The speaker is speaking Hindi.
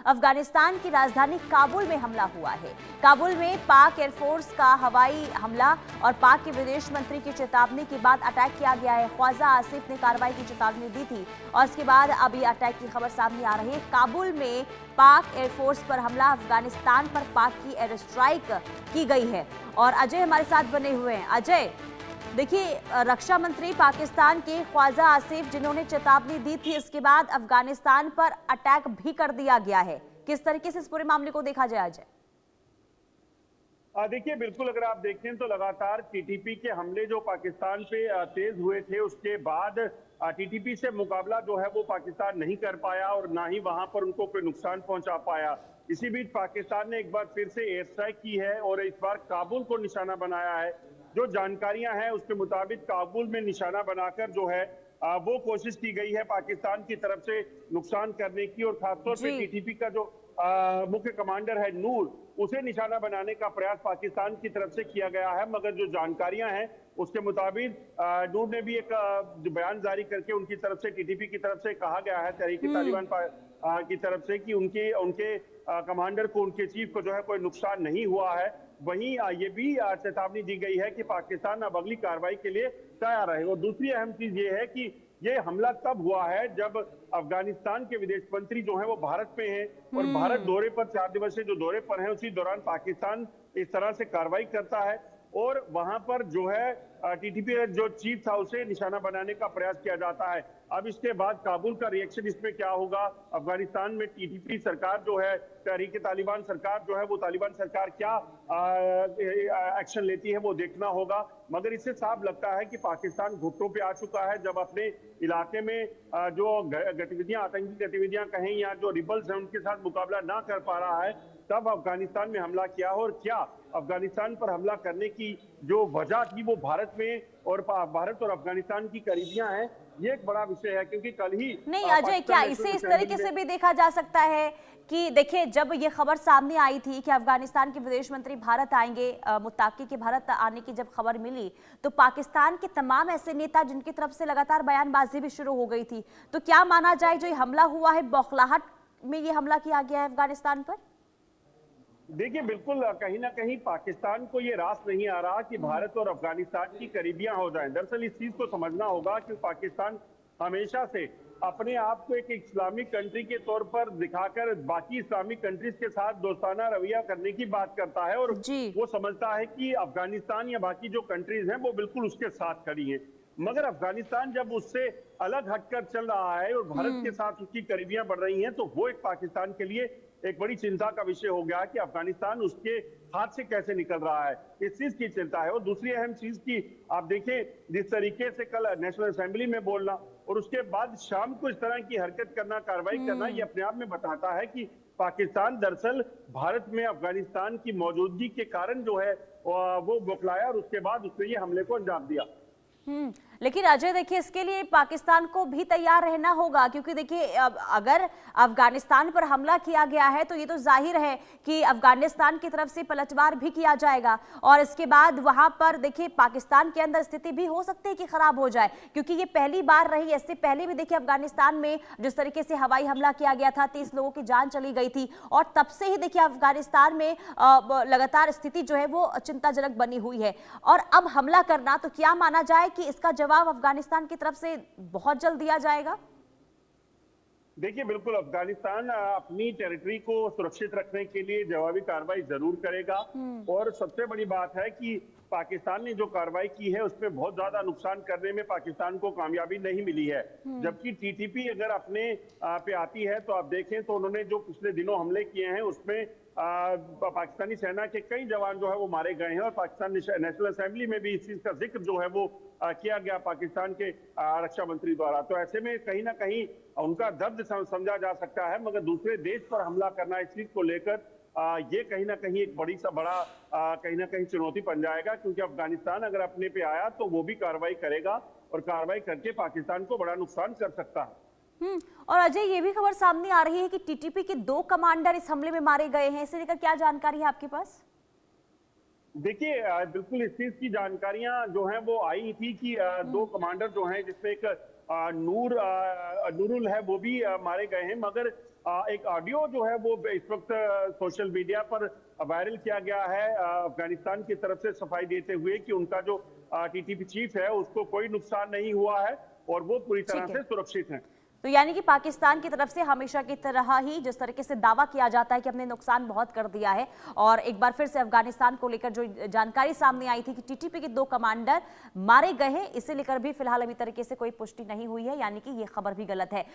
अफगानिस्तान की राजधानी काबुल में हमला हुआ है। काबुल में पाक एयरफोर्स का हवाई हमला और पाक के विदेश मंत्री की चेतावनी के बाद अटैक किया गया है। ख्वाजा आसिफ ने कार्रवाई की चेतावनी दी थी और इसके बाद अभी अटैक की खबर सामने आ रही है। काबुल में पाक एयरफोर्स पर हमला, अफगानिस्तान पर पाक की एयर स्ट्राइक की गई है। और अजय हमारे साथ बने हुए हैं। अजय, देखिए, रक्षा मंत्री पाकिस्तान के ख्वाजा आसिफ जिन्होंने चेतावनी दी थी, इसके बाद अफगानिस्तान पर अटैक भी कर दिया गया है। किस तरीके से इस पूरे मामले को देखा जाए अजय? देखिए, बिल्कुल अगर आप देखें तो लगातार टीटीपी के हमले जो पाकिस्तान पे तेज हुए थे, उसके बाद टीटीपी से मुकाबला जो है वो पाकिस्तान नहीं कर पाया और ना ही वहां पर उनको कोई नुकसान पहुंचा पाया। इसी बीच पाकिस्तान ने एक बार फिर से एयर स्ट्राइक की है और इस बार काबुल को निशाना बनाया है। जो जानकारियां हैं उसके मुताबिक काबुल में निशाना बनाकर जो है वो कोशिश की गई है पाकिस्तान की तरफ से नुकसान करने की, और खासतौर पे टीटीपी का जो मुख्य कमांडर है नूर, उसे निशाना बनाने का प्रयास पाकिस्तान की तरफ से किया गया है। मगर जो जानकारियां हैं उसके मुताबिक नूर ने भी एक बयान जारी करके उनकी तरफ से, टीटीपी की तरफ से कहा गया है तहरीक तालिबान की तरफ से कि उनके कमांडर को, उनके चीफ को जो है कोई नुकसान नहीं हुआ है। वहीं ये भी चेतावनी दी गई है कि पाकिस्तान अब अगली कार्रवाई के लिए तैयार रहे। और दूसरी अहम चीज ये है कि ये हमला तब हुआ है जब अफगानिस्तान के विदेश मंत्री जो हैं वो भारत में हैं और भारत दौरे पर, 4 दिवसीय जो दौरे पर हैं, उसी दौरान पाकिस्तान इस तरह से कार्रवाई करता है और वहां पर जो है टीटीपी जो चीफ था उसे निशाना बनाने का प्रयास किया जाता है। अब इसके बाद काबुल का रिएक्शन इसमें क्या होगा, अफगानिस्तान में टीटीपी सरकार जो है, तहरीक तालिबान सरकार जो है, वो तालिबान सरकार क्या एक्शन लेती है वो देखना होगा। मगर इससे साफ लगता है कि पाकिस्तान घुटनों पे आ चुका है जब अपने इलाके में जो गतिविधियां, आतंकी गतिविधियां कहें या जो रिबल्स हैं उनके साथ मुकाबला ना कर पा रहा है, तब अफगानिस्तान में हमला किया। और क्या अफगानिस्तान पर हमला करने की जो वजह थी वो भारत में और भारत और अफगानिस्तान की करीबियां हैं, ये एक बड़ा विषय है। क्योंकि कल ही नहीं अजय, क्या इसे इस तरीके से भी देखा जा सकता है कि देखिए, जब ये खबर सामने आई थी कि अफगानिस्तान के विदेश मंत्री भारत आएंगे, मुत्ताकी के भारत आने की जब खबर मिली, तो पाकिस्तान के तमाम ऐसे नेता जिनकी तरफ से लगातार बयानबाजी भी शुरू हो गई थी, तो क्या माना जाए जो ये हमला हुआ है, बौखलाहट में ये हमला किया गया है अफगानिस्तान पर? देखिए, बिल्कुल कहीं ना कहीं पाकिस्तान को ये रास नहीं आ रहा कि भारत और अफगानिस्तान की करीबियां हो जाएं। दरअसल इस चीज को समझना होगा कि पाकिस्तान हमेशा से अपने आप को एक इस्लामिक कंट्री के तौर पर दिखाकर बाकी इस्लामिक कंट्रीज के साथ दोस्ताना रवैया करने की बात करता है और वो समझता है कि अफगानिस्तान या बाकी जो कंट्रीज हैं वो बिल्कुल उसके साथ खड़ी हैं। मगर अफगानिस्तान जब उससे अलग हटकर चल रहा है और भारत के साथ उसकी करीबियां बढ़ रही हैं, तो वो एक पाकिस्तान के लिए एक बड़ी चिंता का विषय हो गया कि अफगानिस्तान उसके हाथ से कैसे निकल रहा है, इस चीज की चिंता है। और दूसरी अहम चीज की आप देखें, जिस तरीके से कल नेशनल असेंबली में बोलना और उसके बाद शाम को इस तरह की हरकत करना, कार्रवाई करना, ये अपने आप में बताता है कि पाकिस्तान दरअसल भारत में अफगानिस्तान की मौजूदगी के कारण जो है वो बौखलाया और उसके बाद उसने ये हमले को अंजाम दिया। लेकिन अजय, देखिए, इसके लिए पाकिस्तान को भी तैयार रहना होगा, क्योंकि देखिए, अगर अफगानिस्तान पर हमला किया गया है तो ये तो जाहिर है कि अफगानिस्तान की तरफ से पलटवार भी किया जाएगा और इसके बाद वहां पर देखिए पाकिस्तान के अंदर स्थिति भी हो सकती है कि खराब हो जाए, क्योंकि ये पहली बार रही। इससे पहले भी देखिए अफगानिस्तान में जिस तरीके से हवाई हमला किया गया था, 30 लोगों की जान चली गई थी और तब से ही देखिए अफगानिस्तान में लगातार स्थिति जो है वो चिंताजनक बनी हुई है। और अब हमला करना, तो क्या माना जाए कि इसका जवाब अफगानिस्तान की तरफ से बहुत जल्द दिया जाएगा? देखिए, बिल्कुल अफगानिस्तान अपनी टेरिटरी को सुरक्षित रखने के लिए जवाबी कार्रवाई जरूर करेगा। और सबसे बड़ी बात है कि पाकिस्तान ने जो कार्रवाई की है उसमें बहुत ज्यादा नुकसान करने में पाकिस्तान को कामयाबी नहीं मिली है। जबकि टीटीपी अगर अपने पे आती है तो आप देखें तो उन्होंने जो पिछले दिनों हमले किए हैं उसमें पाकिस्तानी सेना के कई जवान जो है वो मारे गए हैं और पाकिस्तान नेशनल असेंबली में भी इस चीज का जिक्र जो है वो किया गया पाकिस्तान के रक्षा मंत्री द्वारा। तो ऐसे में कहीं ना कहीं उनका दर्द समझा जा सकता है। मगर दूसरे देश पर हमला करना, इस चीज को लेकर ये कहीं ना कहीं एक बड़ा कहीं ना कहीं चुनौती बन जाएगा, क्योंकि अफगानिस्तान अगर अपने पे आया तो वो भी कार्रवाई करेगा और कार्रवाई करके पाकिस्तान को बड़ा नुकसान कर सकता है। और अजय, ये भी खबर सामने आ रही है कि टीटीपी के 2 कमांडर इस हमले में मारे गए हैं। इसे लेकर क्या जानकारी है आपके पास? देखिए, बिल्कुल इस चीज की जानकारियां जो हैं वो आई थी कि 2 कमांडर जो हैं, जिसमें एक नूरुल है, वो भी मारे गए हैं। मगर एक ऑडियो जो है वो इस वक्त सोशल मीडिया पर वायरल किया गया है अफगानिस्तान की तरफ से सफाई देते हुए कि उनका जो टीटीपी चीफ है उसको कोई नुकसान नहीं हुआ है और वो पूरी तरह से सुरक्षित हैं। तो यानी कि पाकिस्तान की तरफ से हमेशा की तरह ही जिस तरीके से दावा किया जाता है कि हमने नुकसान बहुत कर दिया है, और एक बार फिर से अफगानिस्तान को लेकर जो जानकारी सामने आई थी कि टीटीपी के 2 कमांडर मारे गए हैं, इसे लेकर भी फिलहाल अभी तरीके से कोई पुष्टि नहीं हुई है, यानी कि ये खबर भी गलत है।